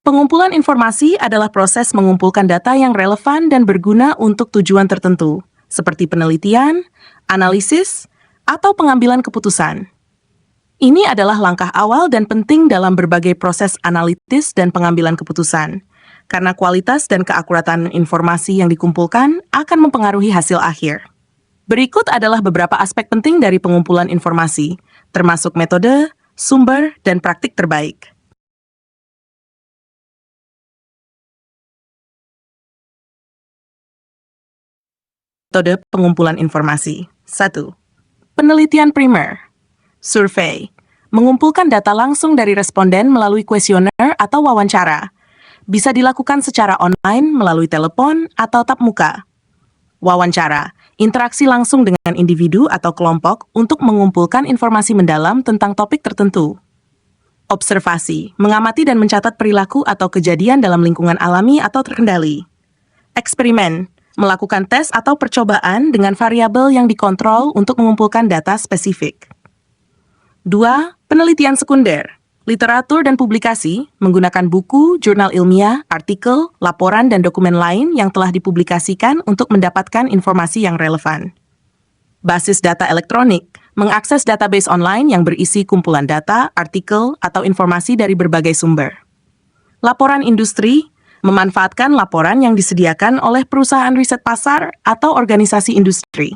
Pengumpulan informasi adalah proses mengumpulkan data yang relevan dan berguna untuk tujuan tertentu, seperti penelitian, analisis, atau pengambilan keputusan. Ini adalah langkah awal dan penting dalam berbagai proses analitis dan pengambilan keputusan, karena kualitas dan keakuratan informasi yang dikumpulkan akan mempengaruhi hasil akhir. Berikut adalah beberapa aspek penting dari pengumpulan informasi, termasuk metode, sumber, dan praktik terbaik. Metode pengumpulan informasi. 1. Penelitian primer. Survei. Mengumpulkan data langsung dari responden melalui kuesioner atau wawancara. Bisa dilakukan secara online melalui telepon atau tatap muka. Wawancara. Interaksi langsung dengan individu atau kelompok untuk mengumpulkan informasi mendalam tentang topik tertentu. Observasi. Mengamati dan mencatat perilaku atau kejadian dalam lingkungan alami atau terkendali. Eksperimen. Melakukan tes atau percobaan dengan variabel yang dikontrol untuk mengumpulkan data spesifik. 2. Penelitian sekunder. Literatur dan publikasi menggunakan buku, jurnal ilmiah, artikel, laporan, dan dokumen lain yang telah dipublikasikan untuk mendapatkan informasi yang relevan. Basis data elektronik mengakses database online yang berisi kumpulan data, artikel, atau informasi dari berbagai sumber. Laporan industri memanfaatkan laporan yang disediakan oleh perusahaan riset pasar atau organisasi industri.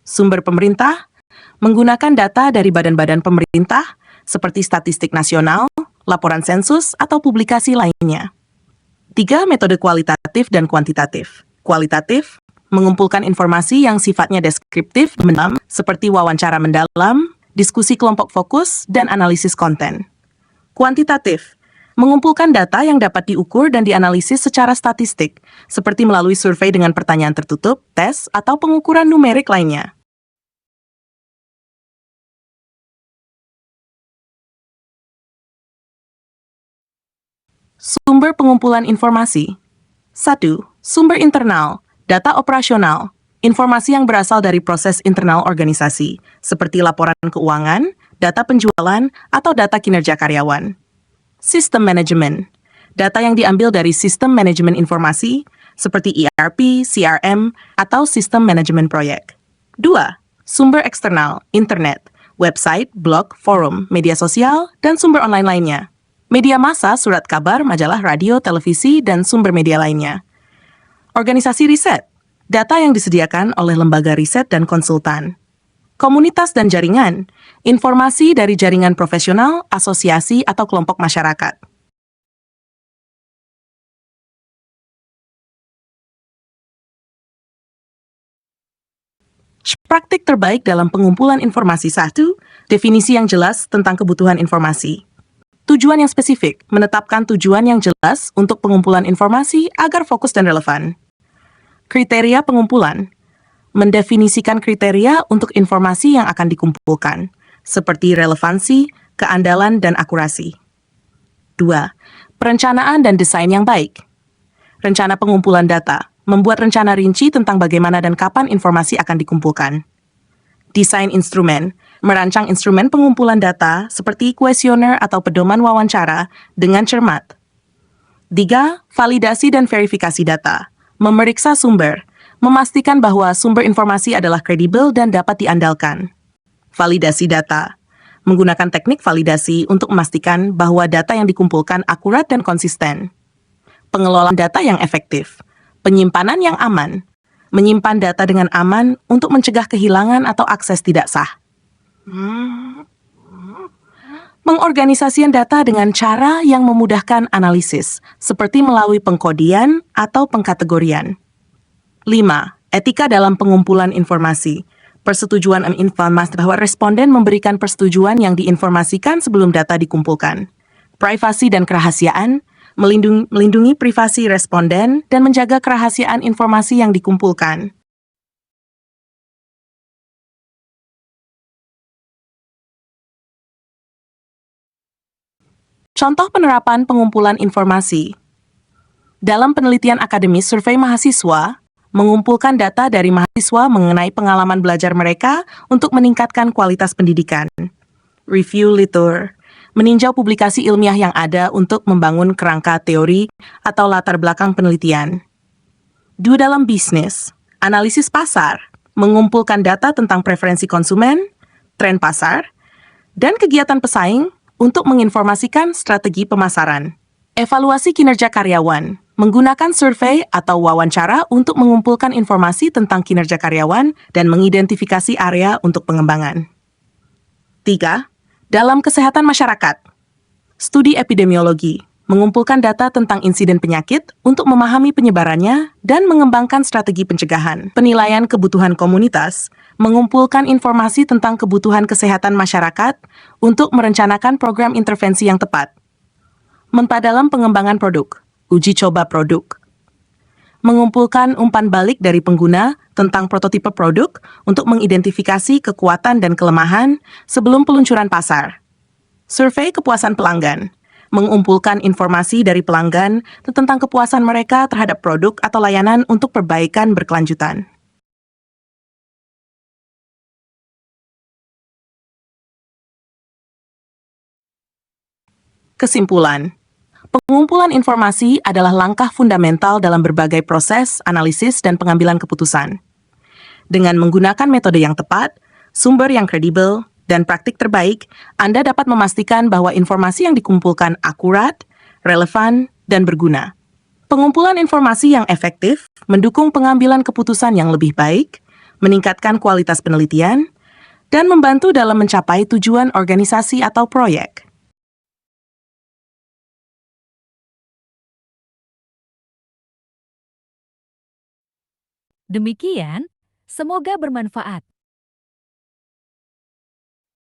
Sumber pemerintah menggunakan data dari badan-badan pemerintah seperti statistik nasional, laporan sensus, atau publikasi lainnya. 3. Metode kualitatif dan kuantitatif. Kualitatif mengumpulkan informasi yang sifatnya deskriptif, mendalam, seperti wawancara mendalam, diskusi kelompok fokus, dan analisis konten. Kuantitatif mengumpulkan data yang dapat diukur dan dianalisis secara statistik, seperti melalui survei dengan pertanyaan tertutup, tes, atau pengukuran numerik lainnya. Sumber pengumpulan informasi. 1. Sumber internal, data operasional, informasi yang berasal dari proses internal organisasi, seperti laporan keuangan, data penjualan, atau data kinerja karyawan. Sistem manajemen, data yang diambil dari sistem manajemen informasi, seperti ERP, CRM, atau sistem manajemen proyek. 2. Sumber eksternal, internet, website, blog, forum, media sosial, dan sumber online lainnya. Media massa, surat kabar, majalah, radio, televisi, dan sumber media lainnya. Organisasi riset, data yang disediakan oleh lembaga riset dan konsultan. Komunitas dan jaringan, informasi dari jaringan profesional, asosiasi, atau kelompok masyarakat. Praktik terbaik dalam pengumpulan informasi. 1. Definisi yang jelas tentang kebutuhan informasi. Tujuan yang spesifik, menetapkan tujuan yang jelas untuk pengumpulan informasi agar fokus dan relevan. Kriteria pengumpulan, mendefinisikan kriteria untuk informasi yang akan dikumpulkan, seperti relevansi, keandalan, dan akurasi. 2. Perencanaan dan desain yang baik. Rencana pengumpulan data, membuat rencana rinci tentang bagaimana dan kapan informasi akan dikumpulkan. Desain instrumen, merancang instrumen pengumpulan data seperti kuesioner atau pedoman wawancara dengan cermat. 3. Validasi dan verifikasi data, memeriksa sumber, memastikan bahwa sumber informasi adalah kredibel dan dapat diandalkan. Validasi data, menggunakan teknik validasi untuk memastikan bahwa data yang dikumpulkan akurat dan konsisten. Pengelolaan data yang efektif, penyimpanan yang aman, menyimpan data dengan aman untuk mencegah kehilangan atau akses tidak sah. Mengorganisasikan data dengan cara yang memudahkan analisis, seperti melalui pengkodian atau pengkategorian. 5. Etika dalam pengumpulan informasi. Persetujuan informasi bahwa responden memberikan persetujuan yang diinformasikan sebelum data dikumpulkan. Privasi dan kerahasiaan, melindungi privasi responden dan menjaga kerahasiaan informasi yang dikumpulkan. Contoh penerapan pengumpulan informasi. Dalam penelitian akademis survei mahasiswa, mengumpulkan data dari mahasiswa mengenai pengalaman belajar mereka untuk meningkatkan kualitas pendidikan. Review literatur, meninjau publikasi ilmiah yang ada untuk membangun kerangka teori atau latar belakang penelitian. 2. Dalam bisnis, analisis pasar, mengumpulkan data tentang preferensi konsumen, tren pasar, dan kegiatan pesaing untuk menginformasikan strategi pemasaran. Evaluasi kinerja karyawan, menggunakan survei atau wawancara untuk mengumpulkan informasi tentang kinerja karyawan dan mengidentifikasi area untuk pengembangan. 3. Dalam kesehatan masyarakat, studi epidemiologi, mengumpulkan data tentang insiden penyakit untuk memahami penyebarannya dan mengembangkan strategi pencegahan. Penilaian kebutuhan komunitas, mengumpulkan informasi tentang kebutuhan kesehatan masyarakat untuk merencanakan program intervensi yang tepat. Memperdalam pengembangan produk, uji coba produk. Mengumpulkan umpan balik dari pengguna tentang prototipe produk untuk mengidentifikasi kekuatan dan kelemahan sebelum peluncuran pasar. Survei kepuasan pelanggan, mengumpulkan informasi dari pelanggan tentang kepuasan mereka terhadap produk atau layanan untuk perbaikan berkelanjutan. Kesimpulan, pengumpulan informasi adalah langkah fundamental dalam berbagai proses, analisis, dan pengambilan keputusan. Dengan menggunakan metode yang tepat, sumber yang kredibel, dan praktik terbaik, Anda dapat memastikan bahwa informasi yang dikumpulkan akurat, relevan, dan berguna. Pengumpulan informasi yang efektif mendukung pengambilan keputusan yang lebih baik, meningkatkan kualitas penelitian, dan membantu dalam mencapai tujuan organisasi atau proyek. Demikian, semoga bermanfaat.